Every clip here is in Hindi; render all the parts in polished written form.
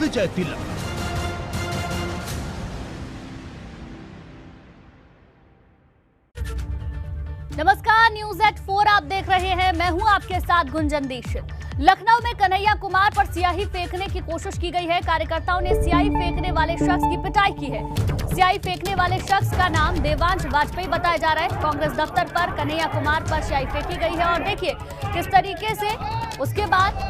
विजय तिलक। नमस्कार, न्यूज़ एट 4 आप देख रहे हैं। मैं हूं आपके साथ गुंजन दीक्षित। लखनऊ में कन्हैया कुमार पर स्याही फेंकने की कोशिश की गई है। कार्यकर्ताओं ने स्याही फेंकने वाले शख्स की पिटाई की है। स्याही फेंकने वाले शख्स का नाम देवांश वाजपेयी बताया जा रहा है। कांग्रेस दफ्तर पर कन्हैया कुमार पर स्याही फेंकी गई है और देखिए किस तरीके से उसके बाद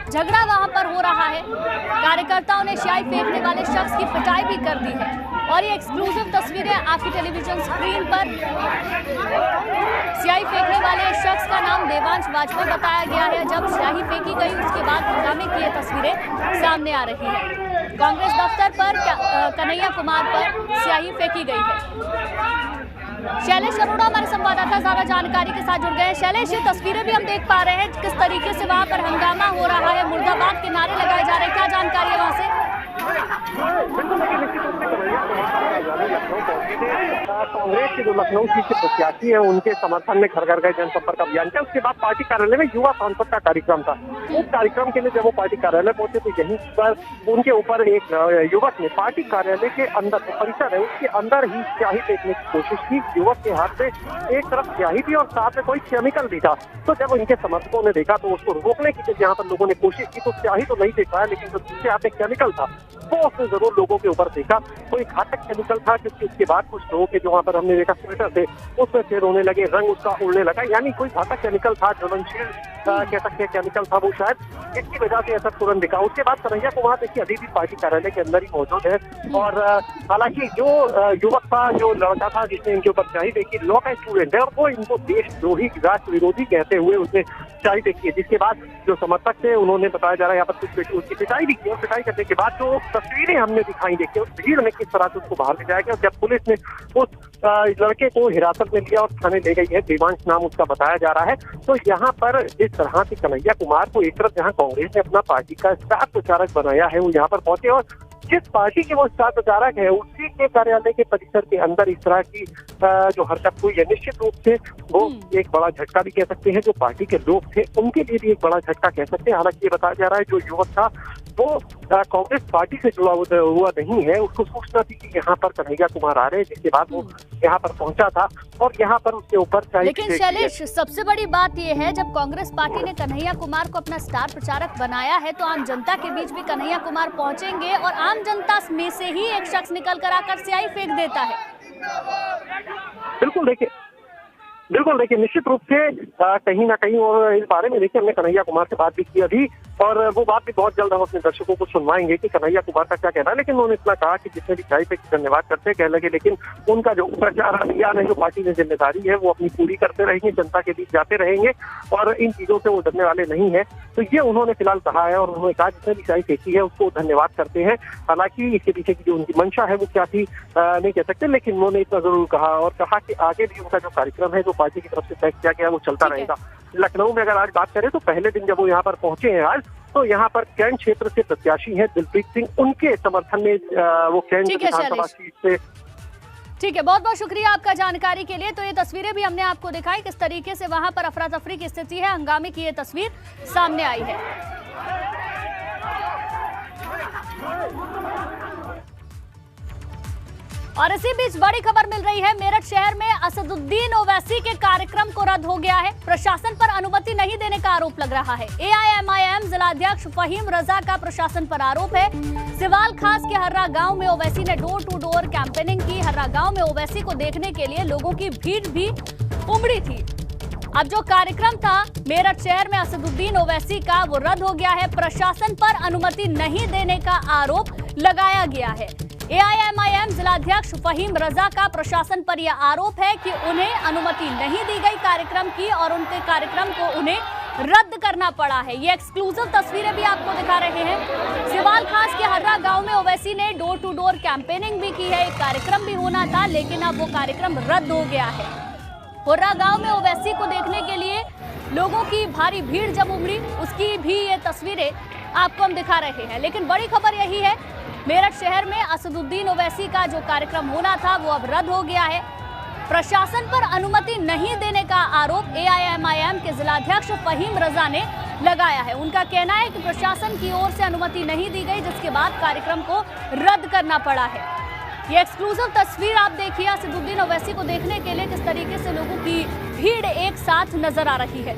झगड़ा वहां पर हो रहा है। कार्यकर्ताओं ने स्याही फेंकने वाले शख्स की पिटाई भी कर दी है और ये एक्सक्लूसिव तस्वीरें आपकी टेलीविजन स्क्रीन पर। स्याही फेंकने वाले शख्स का नाम देवांश वाजपेयी बताया गया है। जब स्याही फेंकी गई उसके बाद हंगामे की ये तस्वीरें सामने आ रही है। कांग्रेस दफ्तर पर कन्हैया कुमार पर स्याही फेंकी गई है। शैलेश अरोड़ा हमारे संवाददाता ज्यादा जानकारी के साथ जुड़ गए हैं। शैलेश, ये तस्वीरें भी हम देख पा रहे हैं किस तरीके से वहां पर हंगामा हो रहा है, मुर्दाबाद के नारे लगाए जा रहे हैं। क्या जानकारी है वहां से? कांग्रेस के जो लखनऊ सीट के प्रत्याशी है उनके समर्थन में घर घर गए जनसंपर्क अभियान किया। उसके बाद पार्टी कार्यालय में युवा सांसद का कार्यक्रम था। उस कार्यक्रम के लिए जब वो पार्टी कार्यालय पहुंचे तो यहीं पर उनके ऊपर एक युवक ने पार्टी कार्यालय के अंदर परिसर है उसके अंदर ही स्याही फेंकने की कोशिश की। युवक के हाथ में एक तरफ स्याही थी और साथ में कोई केमिकल भी था। तो जब इनके समर्थकों ने देखा तो उसको रोकने की जहाँ पर लोगों ने कोशिश की तो स्याही तो नहीं फेंका है, लेकिन जो दूसरे हाथ में केमिकल था वो उसने जरूर लोगों के ऊपर देखा। कोई घातक केमिकल था क्योंकि उसके बाद कुछ लोगों के जो वहाँ पर हमने देखा स्वेटर थे उसमें फिर होने लगे, रंग उसका उड़ने लगा। यानी कोई घातक केमिकल था, ज्वलनशील कह सकते हैं केमिकल था वो, शायद इसकी वजह से ऐसा तुरंत दिखा। उसके बाद कन्हैया कुमार देखिए अभी भी पार्टी कार्यालय के अंदर ही मौजूद है और हालांकि जो युवक था, जो लड़का था जिसने इनके ऊपर स्याही फेंकी, लॉ का स्टूडेंट है और वो इनको देशद्रोही, राष्ट्र विरोधी कहते हुए उसने स्याही फेंकी है। जिसके बाद जो समर्थक थे उन्होंने बताया जा रहा है यहाँ पर कुछ उसकी पिटाई भी की और पिटाई करने के बाद जो तस्वीरें हमने दिखाई देखी उस भीड़ में किस तरह से उसको बाहर ले जाया गया। जब पुलिस ने उस लड़के को हिरासत में लिया और थाने ले गई है, देवांश नाम उसका बताया जा रहा है। तो यहाँ पर जिस तरह से कन्हैया कुमार को एक तरफ जहाँ कांग्रेस ने अपना पार्टी का स्टार प्रचारक बनाया है वो यहाँ पर पहुंचे और जिस पार्टी के वो स्टार प्रचारक है उसी के कार्यालय के परिसर के अंदर इस तरह की जो हरकत हुई है, निश्चित रूप से वो एक बड़ा झटका भी कह सकते हैं। जो पार्टी के लोग थे उनके लिए भी एक बड़ा झटका कह सकते हैं। हालांकि ये बताया जा रहा है जो युवक था वो कांग्रेस पार्टी से जुड़ा हुआ नहीं है। उसको सूचना थी कि यहाँ पर कन्हैया कुमार आ रहे हैं, जिसके बाद वो यहाँ पर पहुंचा था और यहाँ पर उसके ऊपर। लेकिन शैलेश, सबसे बड़ी बात ये है जब कांग्रेस पार्टी ने कन्हैया कुमार को अपना स्टार प्रचारक बनाया है तो आम जनता के बीच भी कन्हैया कुमार पहुंचेंगे और आम जनता में से ही एक शख्स निकल कर आकर स्याही फेंक देता है। बिल्कुल देखिए निश्चित रूप से कहीं ना कहीं और इस बारे में देखिए हमने कन्हैया कुमार से बात भी की अभी और वो बात भी बहुत जल्द हम अपने दर्शकों को सुनवाएंगे कि कन्हैया कुमार का क्या कहना है। लेकिन उन्होंने इतना कहा कि जिसने भी स्याही फेंकी धन्यवाद करते कह लगे, लेकिन उनका जो प्रचार अभियान है, जो पार्टी की जिम्मेदारी है वो अपनी पूरी करते रहेंगे, जनता के बीच जाते रहेंगे और इन चीजों से वो डरने वाले नहीं है। तो ये उन्होंने फिलहाल कहा है और उन्होंने कहा जिसने भी स्याही फेंकी है उसको धन्यवाद करते हैं। हालांकि इसके पीछे की जो उनकी मंशा है वो क्या थी नहीं कह सकते, लेकिन उन्होंने इतना जरूर कहा और कहा कि आगे भी उनका जो कार्यक्रम है जो पार्टी की तरफ से तय किया गया वो चलता रहेगा। लखनऊ में अगर आज बात करें तो पहले दिन जब वो यहाँ पर पहुंचे हैं आज, तो यहाँ पर कैंट क्षेत्र से प्रत्याशी हैं दिलप्रीत सिंह, उनके समर्थन में वो कैंट विधानसभा सीट से। ठीक है, बहुत बहुत शुक्रिया आपका जानकारी के लिए। तो ये तस्वीरें भी हमने आपको दिखाई किस तरीके से वहां पर अफरा तफरी की स्थिति है, हंगामे की ये तस्वीर सामने आई है। और इसी बीच बड़ी खबर मिल रही है, मेरठ शहर में असदुद्दीन ओवैसी के कार्यक्रम को रद्द हो गया है। प्रशासन पर अनुमति नहीं देने का आरोप लग रहा है। एआईएमआईएम जिलाध्यक्ष फहीम रजा का प्रशासन पर आरोप है। सिवाल खास के हर्रा गांव में ओवैसी ने डोर टू डोर कैंपेनिंग की। हर्रा गांव में ओवैसी को देखने के लिए लोगों की भीड़ भी उमड़ी थी। अब जो कार्यक्रम था मेरठ शहर में असदुद्दीन ओवैसी का, वो रद्द हो गया है। प्रशासन पर अनुमति नहीं देने का आरोप लगाया गया है। एआईएमआईएम जिलाध्यक्ष फहीम रजा का प्रशासन पर यह आरोप है कि उन्हें अनुमति नहीं दी गई कार्यक्रम की और उनके कार्यक्रम को उन्हें रद्द करना पड़ा है। ये एक्सक्लूसिव तस्वीरें भी आपको दिखा रहे हैं। सिवाल खास के हर्रा गांव में ओवैसी ने डोर टू डोर कैंपेनिंग भी की है। एक कार्यक्रम भी होना था लेकिन अब वो कार्यक्रम रद्द हो गया है। हर्रा गांव में ओवैसी को देखने के लिए लोगों की भारी भीड़ जब उमड़ी, उसकी भी ये तस्वीरें आपको हम दिखा रहे हैं। लेकिन बड़ी खबर यही है, मेरठ शहर में असदुद्दीन ओवैसी का जो कार्यक्रम होना था वो अब रद्द हो गया है। प्रशासन पर अनुमति नहीं देने का आरोप एआईएमआईएम के जिलाध्यक्ष फहीम रजा ने लगाया है। उनका कहना है कि प्रशासन की ओर से अनुमति नहीं दी गई, जिसके बाद कार्यक्रम को रद्द करना पड़ा है। ये एक्सक्लूसिव तस्वीर आप देखिए असदुद्दीन ओवैसी को देखने के लिए किस तरीके से लोगों की भीड़ एक साथ नजर आ रही है।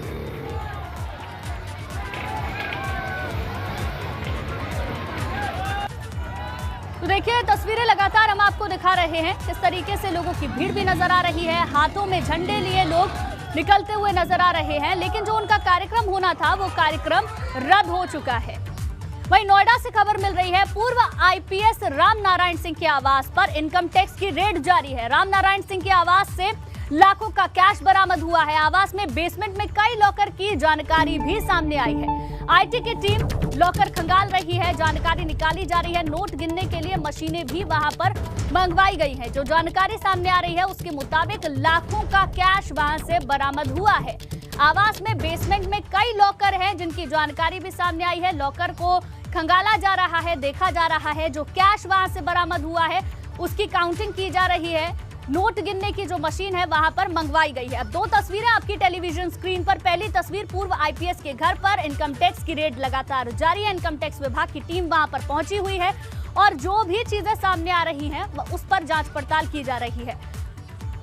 तो देखिए तस्वीरें लगातार हम आपको दिखा रहे हैं, किस तरीके से लोगों की भीड़ भी नजर आ रही है। हाथों में झंडे लिए लोग निकलते हुए नजर आ रहे हैं, लेकिन जो उनका कार्यक्रम होना था वो कार्यक्रम रद्द हो चुका है। वहीं नोएडा से खबर मिल रही है, पूर्व आईपीएस राम नारायण सिंह के आवास पर इनकम टैक्स की रेड जारी है। राम नारायण सिंह के आवास से लाखों का कैश बरामद हुआ है। आवास में बेसमेंट में कई लॉकर की जानकारी भी सामने आई है। आईटी की टीम लॉकर खंगाल रही है, जानकारी निकाली जा रही है। नोट गिनने के लिए मशीनें भी वहां पर मंगवाई गई हैं। जो जानकारी सामने आ रही है उसके मुताबिक लाखों का कैश वहां से बरामद हुआ है। आवास में बेसमेंट में कई लॉकर हैं जिनकी जानकारी भी सामने आई है। लॉकर को खंगाला जा रहा है, देखा जा रहा है। जो कैश वहां से बरामद हुआ है उसकी काउंटिंग की जा रही है। नोट गिनने की जो मशीन है वहां पर मंगवाई गई है। अब दो तस्वीरें आपकी टेलीविजन स्क्रीन पर। पहली तस्वीर पूर्व आईपीएस के घर पर, इनकम टैक्स की रेड लगातार जारी है। इनकम टैक्स विभाग की टीम वहां पर पहुंची हुई है और जो भी चीजें सामने आ रही हैं उस पर जांच पड़ताल की जा रही है।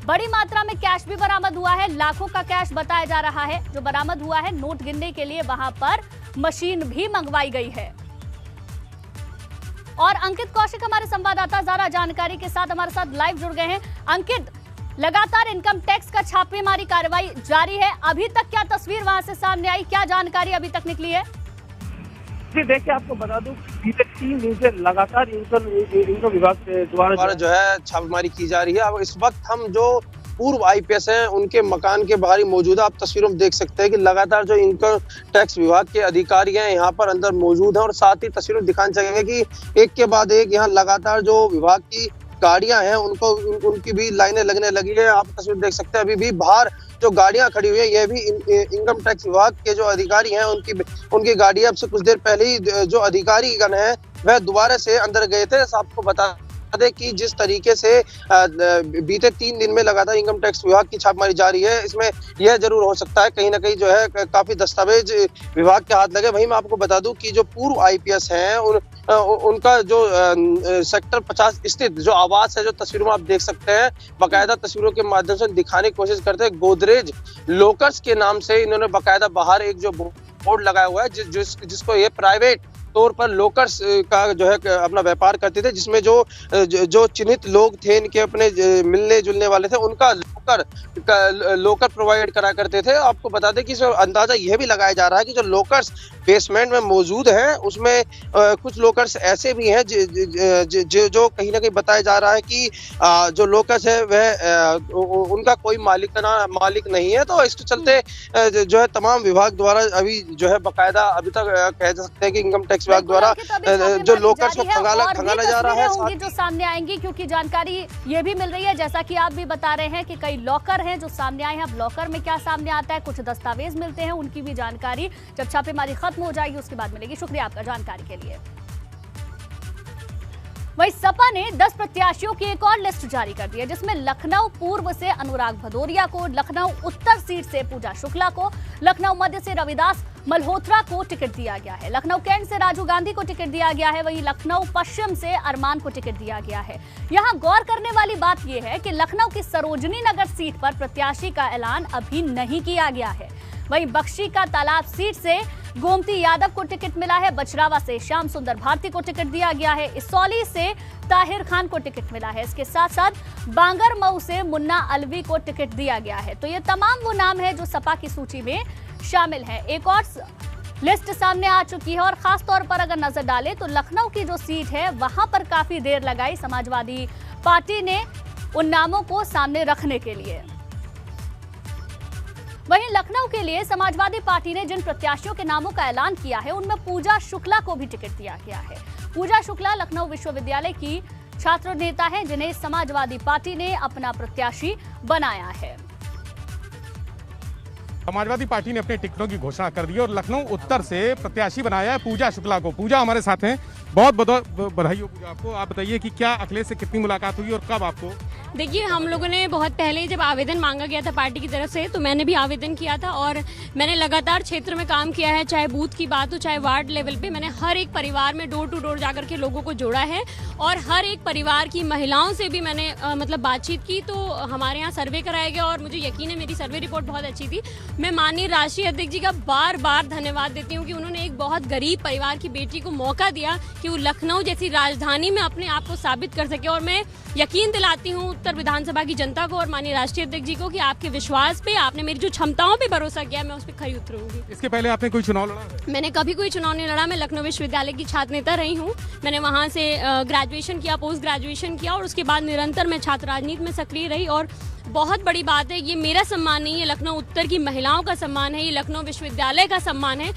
बड़ी मात्रा में कैश भी बरामद हुआ है, लाखों का कैश बताया जा रहा है जो बरामद हुआ है। नोट गिनने के लिए वहां पर मशीन भी मंगवाई गई है। और अंकित कौशिक हमारे संवाददाता ज्यादा जानकारी के साथ हमारे साथ लाइव जुड़ गए हैं। अंकित, लगातार इनकम टैक्स का छापेमारी कार्रवाई जारी है, अभी तक क्या तस्वीर वहां से सामने आई, क्या जानकारी अभी तक निकली है? जी देखिए, आपको बता दूं बीते 3 दिन से लगातार इनकम विभाग द्वारा जो है छापेमारी की जा रही है। अब इस वक्त हम जो पूर्व आईपीएस हैं उनके मकान के बाहर ही मौजूद है। आप तस्वीरों में देख सकते हैं कि लगातार जो इनकम टैक्स विभाग के अधिकारी हैं यहाँ पर अंदर मौजूद हैं और साथ ही तस्वीरों में दिखाना चाहेंगे कि एक के बाद एक यहाँ लगातार जो विभाग की गाड़ियां हैं उनकी भी लाइनें लगने लगी है। आप तस्वीर देख सकते हैं, अभी भी बाहर जो गाड़ियां खड़ी हुई है ये भी इनकम टैक्स विभाग के जो अधिकारी हैं उनकी गाड़ी अब से कुछ देर पहले ही जो अधिकारीगण है वह दोबारा से अंदर गए थे। आपको बता दें कि जिस तरीके से बीते 3 दिन में लगातार इनकम टैक्स विभाग की छापेमारी जारी है, इसमें यह जरूर हो सकता है कहीं ना कहीं जो है काफी दस्तावेज विभाग के हाथ लगे। वहीं मैं आपको बता दूं कि जो पूर्व आईपीएस हैं उनका जो सेक्टर 50 स्थित जो आवास है, जो तस्वीरों में आप देख सकते हैं, बाकायदा तस्वीरों के माध्यम से दिखाने की कोशिश करते हैं। गोदरेज लॉकर्स के नाम से इन्होंने बाकायदा बाहर एक जो बोर्ड लगाया हुआ है जिसको ये प्राइवेट तौर पर लॉकर्स का जो है अपना व्यापार करते थे, जिसमें जो चिन्हित लोग थे इनके अपने मिलने जुलने वाले थे उनका लॉकर प्रोवाइड करा करते थे। आपको बता दें कि अंदाजा यह भी लगाया जा रहा है कि जो लॉकर्स बेसमेंट में मौजूद हैं उसमें कुछ लॉकर्स ऐसे भी हैं जो कहीं ना कहीं बताया जा रहा है कि जो लॉकर्स है वह उनका कोई मालिक नहीं है। तो इसके चलते जो है तमाम विभाग द्वारा अभी जो है बाकायदा अभी तक कह सकते हैं कि इनकम टैक्स विभाग द्वारा जो लॉकर्स को खंगाला जा रहा है, जो सामने आएंगी, क्योंकि जानकारी ये भी मिल रही है जैसा कि आप भी बता रहे हैं कि कई लॉकर हैं जो सामने आए हैं। अब लॉकर में क्या सामने आता है, कुछ दस्तावेज मिलते हैं, उनकी भी जानकारी जब छापेमारी खत्म हो जाएगी उसके बाद मिलेगी। शुक्रिया आपका जानकारी के लिए। वहीं सपा ने 10 प्रत्याशियों की एक और लिस्ट जारी कर दी है, जिसमें लखनऊ पूर्व से अनुराग भदौरिया को, लखनऊ उत्तर सीट से पूजा शुक्ला को, लखनऊ मध्य से रविदास मल्होत्रा को टिकट दिया गया है। लखनऊ कैंट से राजू गांधी को टिकट दिया गया है। वहीं लखनऊ पश्चिम से अरमान को टिकट दिया गया है। यहां गौर करने वाली बात यह है कि लखनऊ की सरोजनी नगर सीट पर प्रत्याशी का ऐलान अभी नहीं किया गया है। वहीं बख्शी का तालाब सीट से गोमती यादव को टिकट मिला है। बचरावा से श्याम सुंदर भारती को टिकट दिया गया है। इसौली से ताहिर खान को टिकट मिला है। इसके साथ साथ बांगरमऊ से मुन्ना अलवी को टिकट दिया गया है। तो ये तमाम वो नाम है जो सपा की सूची में शामिल है। एक और लिस्ट सामने आ चुकी है और खास तौर पर अगर नजर डालें तो लखनऊ की जो सीट है वहां पर काफी देर लगाई समाजवादी पार्टी ने उन नामों को सामने रखने के लिए। वहीं लखनऊ के लिए समाजवादी पार्टी ने जिन प्रत्याशियों के नामों का ऐलान किया है उनमें पूजा शुक्ला को भी टिकट दिया गया है। पूजा शुक्ला लखनऊ विश्वविद्यालय की छात्र नेता है जिन्हें समाजवादी पार्टी ने अपना प्रत्याशी बनाया है। समाजवादी पार्टी ने अपने टिकटों की घोषणा कर दी और लखनऊ उत्तर से प्रत्याशी बनाया है पूजा शुक्ला को। पूजा हमारे साथ हैं, बहुत बहुत बधाई हो पूजा आपको। आप बताइए कि क्या अखिलेश से कितनी मुलाकात हुई और कब आपको? देखिए, हम लोगों ने बहुत पहले जब आवेदन मांगा गया था पार्टी की तरफ से, तो मैंने भी आवेदन किया था और मैंने लगातार क्षेत्र में काम किया है, चाहे बूथ की बात हो चाहे वार्ड लेवल पे। मैंने हर एक परिवार में डोर टू डोर जाकर के लोगों को जोड़ा है और हर एक परिवार की महिलाओं से भी मैंने मतलब बातचीत की। तो हमारे यहाँ सर्वे कराया गया और मुझे यकीन है मेरी सर्वे रिपोर्ट बहुत अच्छी थी। मैं माननीय राष्ट्रीय अध्यक्ष जी का बार बार धन्यवाद देती हूँ कि उन्होंने एक बहुत गरीब परिवार की बेटी को मौका दिया कि वो लखनऊ जैसी राजधानी में अपने आप को साबित कर सके। और मैं यकीन दिलाती हूँ उत्तर विधानसभा की जनता को और माननीय राष्ट्रीय अध्यक्ष जी को कि आपके विश्वास पे, आपने मेरी जो क्षमताओं पे भरोसा किया, मैं उस पर खरी उतरूंगी। इसके पहले आपने कोई चुनाव लड़ा है? मैंने कभी कोई चुनाव नहीं लड़ा। मैं लखनऊ विश्वविद्यालय की छात्र नेता रही हूँ। मैंने वहाँ से ग्रेजुएशन किया, पोस्ट ग्रेजुएशन किया और उसके बाद निरंतर मैं छात्र राजनीति में सक्रिय रही। और बहुत बड़ी बात है, ये मेरा सम्मान नहीं है, लखनऊ उत्तर की महिलाओं का सम्मान है, ये लखनऊ विश्वविद्यालय का सम्मान है।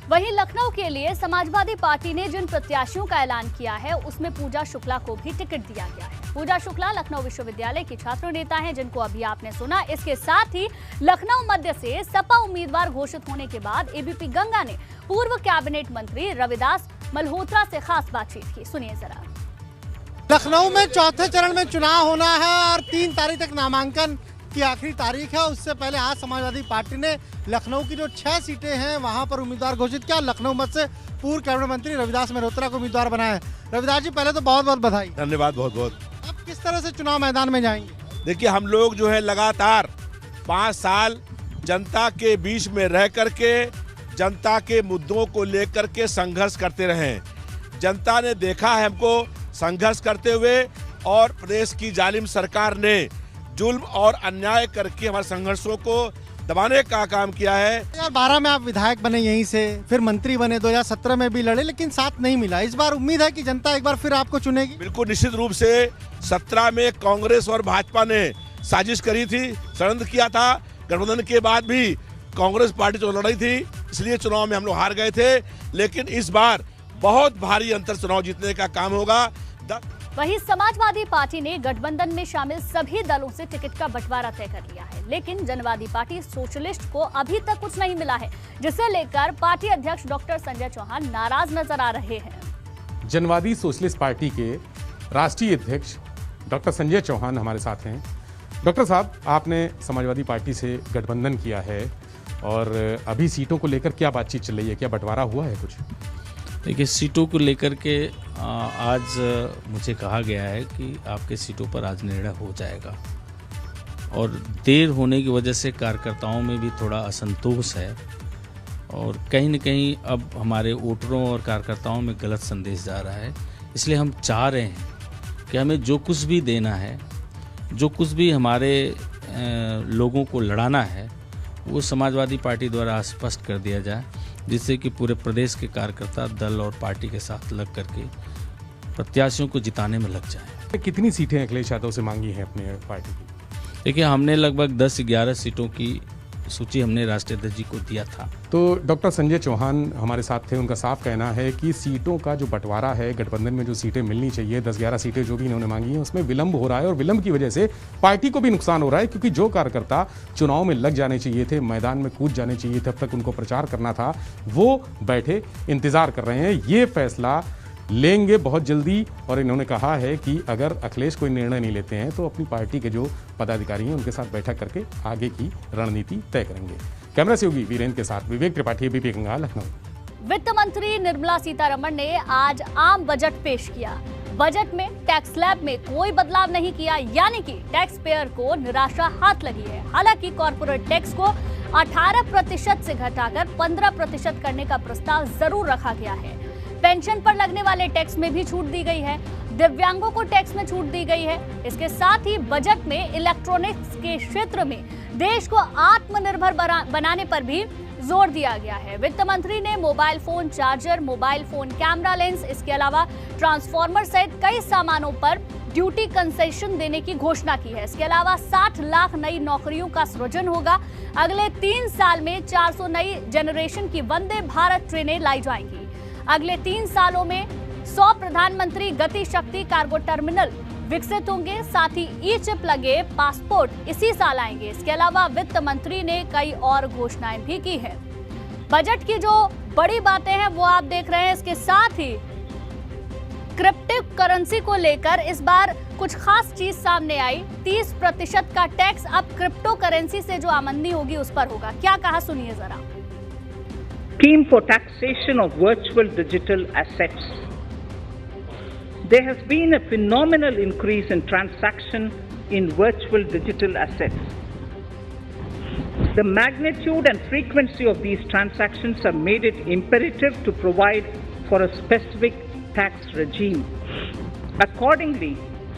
वहीं लखनऊ के लिए समाजवादी पार्टी ने जिन प्रत्याशियों का ऐलान किया है उसमें पूजा शुक्ला को भी टिकट दिया गया है। पूजा शुक्ला लखनऊ विश्वविद्यालय की छात्र नेता हैं, जिनको अभी आपने सुना। इसके साथ ही लखनऊ मध्य से सपा उम्मीदवार घोषित होने के बाद एबीपी गंगा ने पूर्व कैबिनेट मंत्री रविदास मल्होत्रा से खास बातचीत की। सुनिए जरा। लखनऊ में चौथे चरण में चुनाव होना है और 3 तारीख तक नामांकन की आखिरी तारीख है। उससे पहले आज समाजवादी पार्टी ने लखनऊ की जो 6 सीटें हैं वहां पर उम्मीदवार घोषित किया। लखनऊ मध्य से पूर्व कैबिनेट मंत्री रविदास मल्होत्रा को उम्मीदवार बनाया है। रविदास जी, पहले तो बहुत बहुत बधाई। धन्यवाद, बहुत बहुत। अब किस तरह से चुनाव मैदान में जाएंगे? देखिए, हम लोग जो है लगातार 5 साल जनता के बीच में रह करके जनता के मुद्दों को लेकर के संघर्ष करते रहे। जनता ने देखा है हमको संघर्ष करते हुए और प्रदेश की जालिम सरकार ने जुल्म और अन्याय करके हमारे संघर्षों को दबाने का काम किया है। 2012 में आप विधायक बने यहीं से, फिर मंत्री बने, 2017 में भी लड़े, लेकिन साथ नहीं मिला। इस बार उम्मीद है कि जनता एक बार फिर आपको चुनेगी? बिल्कुल निश्चित रूप से। 17 में कांग्रेस और भाजपा ने साजिश करी थी, षड्यंत्र किया था। गठबंधन के बाद भी कांग्रेस पार्टी जो लड़ी थी, इसलिए चुनाव में हम लोग हार गए थे। लेकिन इस बार बहुत भारी अंतर चुनाव जीतने का काम होगा। वहीं समाजवादी पार्टी ने गठबंधन में शामिल सभी दलों से टिकट का बंटवारा तय कर लिया है, लेकिन जनवादी पार्टी सोशलिस्ट को अभी तक कुछ नहीं मिला है, जिसे लेकर पार्टी अध्यक्ष डॉक्टर संजय चौहान नाराज नजर आ रहे हैं। जनवादी सोशलिस्ट पार्टी के राष्ट्रीय अध्यक्ष डॉक्टर संजय चौहान हमारे साथ हैं। डॉक्टर साहब, आपने समाजवादी पार्टी से गठबंधन किया है और अभी सीटों को लेकर क्या बातचीत चल रही है? क्या बंटवारा हुआ है कुछ? देखिए, सीटों को लेकर के आज मुझे कहा गया है कि आपके सीटों पर आज निर्णय हो जाएगा और देर होने की वजह से कार्यकर्ताओं में भी थोड़ा असंतोष है और कहीं न कहीं अब हमारे वोटरों और कार्यकर्ताओं में गलत संदेश जा रहा है। इसलिए हम चाह रहे हैं कि हमें जो कुछ भी देना है, जो कुछ भी हमारे लोगों को लड़ाना है, वो समाजवादी पार्टी द्वारा स्पष्ट कर दिया जाए, जिससे कि पूरे प्रदेश के कार्यकर्ता दल और पार्टी के साथ लग करके प्रत्याशियों को जिताने में लग जाएं। कितनी सीटें अखिलेश यादव से मांगी हैं अपने पार्टी की? देखिए, हमने लगभग 10-11 सीटों की सूची हमने राष्ट्रीय अध्यक्ष जी को दिया था। तो डॉक्टर संजय चौहान हमारे साथ थे, उनका साफ कहना है कि सीटों का जो बंटवारा है, गठबंधन में जो सीटें मिलनी चाहिए, 10-11 सीटें जो भी इन्होंने मांगी हैं, उसमें विलंब हो रहा है और विलंब की वजह से पार्टी को भी नुकसान हो रहा है, क्योंकि जो कार्यकर्ता चुनाव में लग जाने चाहिए थे, मैदान में कूद जाने चाहिए थे, अब तक उनको प्रचार करना था, वो बैठे इंतजार कर रहे हैं। ये फैसला लेंगे बहुत जल्दी और इन्होंने कहा है कि अगर अखिलेश कोई निर्णय नहीं लेते हैं तो अपनी पार्टी के जो पदाधिकारी हैं उनके साथ बैठक करके आगे की रणनीति तय करेंगे। कैमरा सहयोगी वीरेंद्र के साथ विवेक त्रिपाठी, एबीपी गंगा, लखनऊ। वित्त मंत्री निर्मला सीतारमण ने आज आम बजट पेश किया। बजट में टैक्स स्लैब में कोई बदलाव नहीं किया, यानी कि टैक्स पेयर को निराशा हाथ लगी है। हालांकि कॉर्पोरेट टैक्स को 18% से घटाकर 15% करने का प्रस्ताव जरूर रखा गया है। पेंशन पर लगने वाले टैक्स में भी छूट दी गई है, दिव्यांगों को टैक्स में छूट दी गई है। इसके साथ ही बजट में इलेक्ट्रॉनिक्स के क्षेत्र में देश को आत्मनिर्भर बनाने पर भी जोर दिया गया है। वित्त मंत्री ने mobile phone charger, mobile phone camera lens, इसके अलावा ट्रांसफार्मर सहित कई सामानों पर ड्यूटी कंसेशन देने की घोषणा की है। इसके अलावा 60 लाख नई नौकरियों का सृजन होगा। अगले 3 साल में 400 नई जनरेशन की वंदे भारत ट्रेनें लाई जाएंगी। अगले 3 सालों में 100 प्रधानमंत्री गति शक्ति कार्गो टर्मिनल विकसित होंगे। साथ ही ई चिप लगे पासपोर्ट इसी साल आएंगे। इसके अलावा वित्त मंत्री ने कई और घोषणाएं भी की है। बजट की जो बड़ी बातें हैं वो आप देख रहे हैं। इसके साथ ही क्रिप्टो करेंसी को लेकर इस बार कुछ खास चीज सामने आई। 30% का टैक्स अब क्रिप्टो करेंसी से जो आमदनी होगी उस पर होगा। क्या कहा सुनिए जरा। Scheme for taxation of virtual digital assets. There has been a phenomenal increase in transaction in virtual digital assets. The magnitude and frequency of these transactions have made it imperative to provide for a specific tax regime. Accordingly,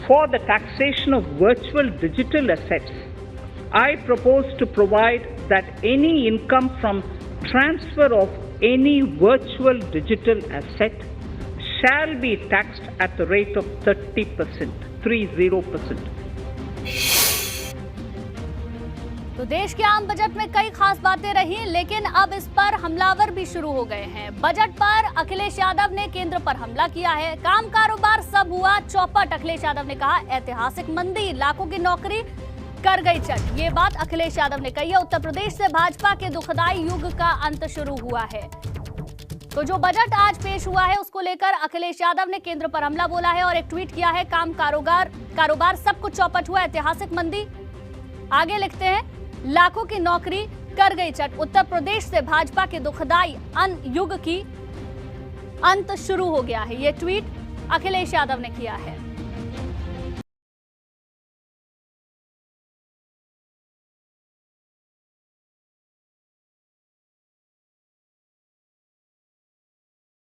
for the taxation of virtual digital assets, I propose to provide that any income from transfer of any virtual digital asset shall be taxed at the rate of 30%, 30%. तो देश के आम बजट में कई खास बातें रही, लेकिन अब इस पर हमलावर भी शुरू हो गए हैं। बजट पर अखिलेश यादव ने केंद्र पर हमला किया है। काम कारोबार सब हुआ चौपट। अखिलेश यादव ने कहा ऐतिहासिक मंदी, लाखों की नौकरी कर गई चट। ये बात अखिलेश यादव ने कही है। उत्तर प्रदेश से भाजपा के दुखदाई युग का अंत शुरू हुआ है। तो जो बजट आज पेश हुआ है उसको लेकर अखिलेश यादव ने केंद्र पर हमला बोला है और एक ट्वीट किया है। काम कारोबार सब कुछ चौपट हुआ, ऐतिहासिक मंदी। आगे लिखते हैं लाखों की नौकरी कर गई चट। उत्तर प्रदेश से भाजपा के दुखदाई युग की अंत शुरू हो गया है। ये ट्वीट अखिलेश यादव ने किया है।